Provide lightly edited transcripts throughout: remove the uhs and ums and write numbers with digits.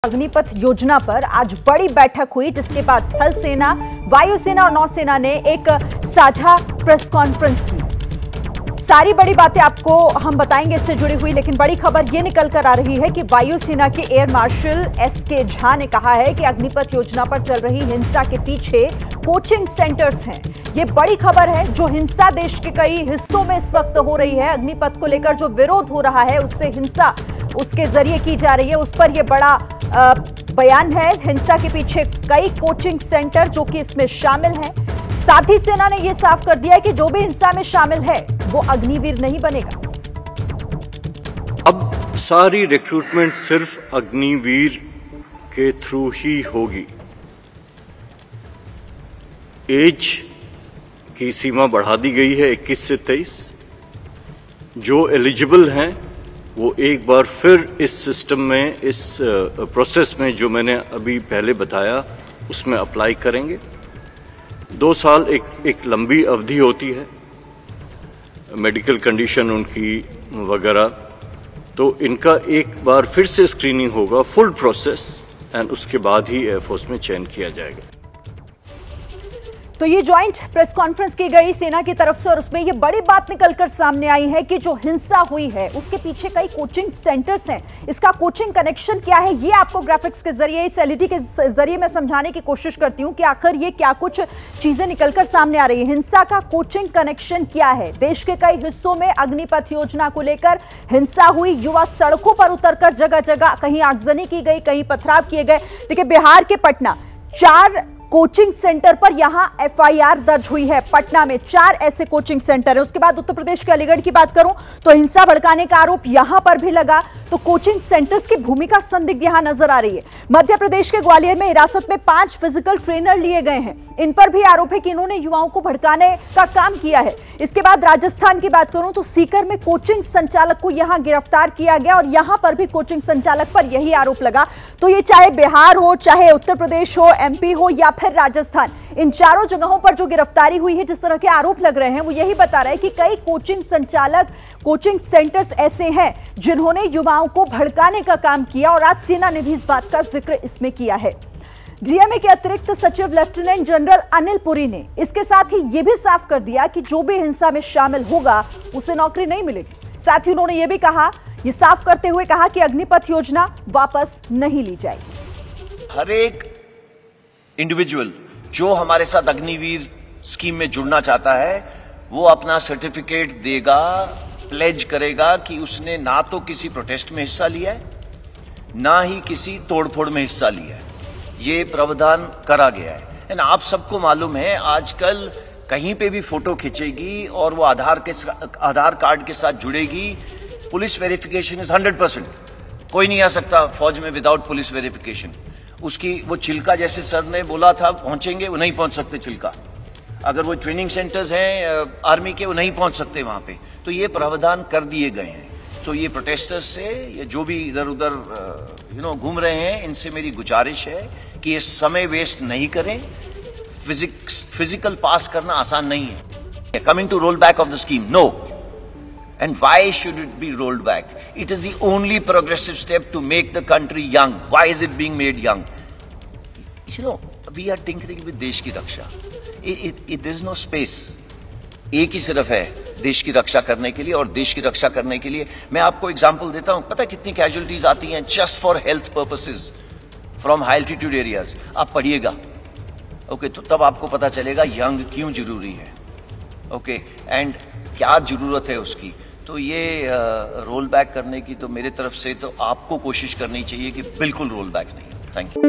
अग्निपथ योजना पर आज बड़ी बैठक हुई, जिसके बाद थल सेना, वायुसेना और नौसेना ने एक साझा प्रेस कॉन्फ्रेंस की। सारी बड़ी बातें आपको हम बताएंगे इससे जुड़ी हुई, लेकिन बड़ी खबर यह निकल कर आ रही है कि वायुसेना के एयर मार्शल एस.के. झा ने कहा है कि अग्निपथ योजना पर चल रही हिंसा के पीछे कोचिंग सेंटर्स हैं। ये बड़ी खबर है। जो हिंसा देश के कई हिस्सों में इस वक्त हो रही है, अग्निपथ को लेकर जो विरोध हो रहा है, उससे हिंसा उसके जरिए की जा रही है, उस पर यह बड़ा बयान है। हिंसा के पीछे कई कोचिंग सेंटर जो कि इसमें शामिल हैं। साथ ही सेना ने यह साफ कर दिया है कि जो भी हिंसा में शामिल है वो अग्निवीर नहीं बनेगा। अब सारी रिक्रूटमेंट सिर्फ अग्निवीर के थ्रू ही होगी। एज की सीमा बढ़ा दी गई है 21 से 23। जो एलिजिबल हैं वो एक बार फिर इस सिस्टम में, इस प्रोसेस में जो मैंने अभी पहले बताया उसमें अप्लाई करेंगे। 2 साल एक लंबी अवधि होती है, मेडिकल कंडीशन उनकी वगैरह, तो इनका एक बार फिर से स्क्रीनिंग होगा, फुल प्रोसेस, एंड उसके बाद ही एयरफोर्स में चयन किया जाएगा। तो ये ज्वाइंट प्रेस कॉन्फ्रेंस की गई सेना की तरफ से और उसमें ये बड़ी बात निकलकर सामने आई है कि जो हिंसा हुई है उसके पीछे कई कोचिंग सेंटर्स हैं। इसका कोचिंग कनेक्शन क्या है, ये आपको ग्राफिक्स के जरिए, इस एलईडी के जरिए मैं समझाने की कोशिश करती हूं कि आखिर ये क्या कुछ चीजें निकलकर सामने आ रही है। हिंसा का कोचिंग कनेक्शन क्या है? देश के कई हिस्सों में अग्निपथ योजना को लेकर हिंसा हुई। युवा सड़कों पर उतरकर जगह जगह कहीं आगजनी की गई, कहीं पथराव किए गए। देखिए, बिहार के पटना 4 कोचिंग सेंटर पर यहां एफआईआर दर्ज हुई है। पटना में 4 ऐसे कोचिंग सेंटर है। उसके बाद उत्तर प्रदेश के अलीगढ़ की बात करूं तो हिंसा भड़काने का आरोप यहां पर भी लगा। तो कोचिंग सेंटर्स की भूमिका संदिग्ध यहां नजर आ रही है। मध्य प्रदेश के ग्वालियर में हिरासत में 5 फिजिकल ट्रेनर लिए गए हैं। इन पर भी आरोप है कि इन्होंने युवाओं को भड़काने का काम किया है। इसके बाद राजस्थान की बात करूं तो सीकर में कोचिंग संचालक को यहां गिरफ्तार किया गया और यहां पर भी कोचिंग संचालक पर यही आरोप लगा। तो ये चाहे बिहार हो, चाहे उत्तर प्रदेश हो, एमपी हो या फिर राजस्थान, इन चारों जगहों पर जो गिरफ्तारी हुई है, जिस तरह के आरोप लग रहे हैं, वो यही बता रहे हैं कि कई कोचिंग संचालक, कोचिंग सेंटर्स ऐसे हैं जिन्होंने युवाओं को भड़काने का काम किया और आज सेना ने भी इस बात का जिक्र इसमें किया है। डीएमए के अतिरिक्त सचिव लेफ्टिनेंट जनरल अनिल पुरी ने इसके साथ ही यह भी साफ कर दिया कि जो भी हिंसा में शामिल होगा उसे नौकरी नहीं मिलेगी। साथ ही उन्होंने यह भी कहा, यह साफ करते हुए कहा कि अग्निपथ योजना वापस नहीं ली जाएगी। हर एक इंडिविजुअल जो हमारे साथ अग्निवीर स्कीम में जुड़ना चाहता है, वो अपना सर्टिफिकेट देगा, प्लेज करेगा कि उसने ना तो किसी प्रोटेस्ट में हिस्सा लिया है, ना ही किसी तोड़फोड़ में हिस्सा लिया है। ये प्रावधान करा गया है। एंड आप सबको मालूम है, आजकल कहीं पे भी फोटो खींचेगी और वो आधार कार्ड के साथ जुड़ेगी। Police verification is 100%। कोई नहीं आ सकता फौज में विदाउट पुलिस वेरिफिकेशन। उसकी वो चिल्का, जैसे सर ने बोला था पहुंचेंगे, वो नहीं पहुंच सकते चिल्का। अगर वो ट्रेनिंग सेंटर्स हैं आर्मी के, वो नहीं पहुंच सकते वहां पे। तो ये प्रावधान कर दिए गए हैं। तो ये प्रोटेस्टर्स से, ये जो भी इधर उधर घूम रहे हैं, इनसे मेरी गुजारिश है कि ये समय वेस्ट नहीं करें। फिजिकल पास करना आसान नहीं है। Coming to roll back of the scheme, no. And why should it be rolled back? It is the only progressive step to make the country young. Why is it being made young? We are tinkering with देश की रक्षा. There is no space. एक ही सिर्फ है देश की रक्षा करने के लिए, और देश की रक्षा करने के लिए मैं आपको एग्जांपल देता हूं। पता कितनी कैजुअलिटीज आती हैं just for health purposes from high altitude areas? आप पढ़िएगा, ओके, तो तब आपको पता चलेगा यंग क्यों जरूरी है, ओके, एंड क्या जरूरत है उसकी। तो ये रोल बैक करने की तो मेरे तरफ से तो आपको कोशिश करनी चाहिए कि बिल्कुल रोल बैक नहीं। Thank you.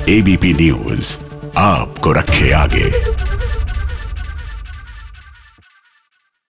एबीपी न्यूज आपको रखे आगे।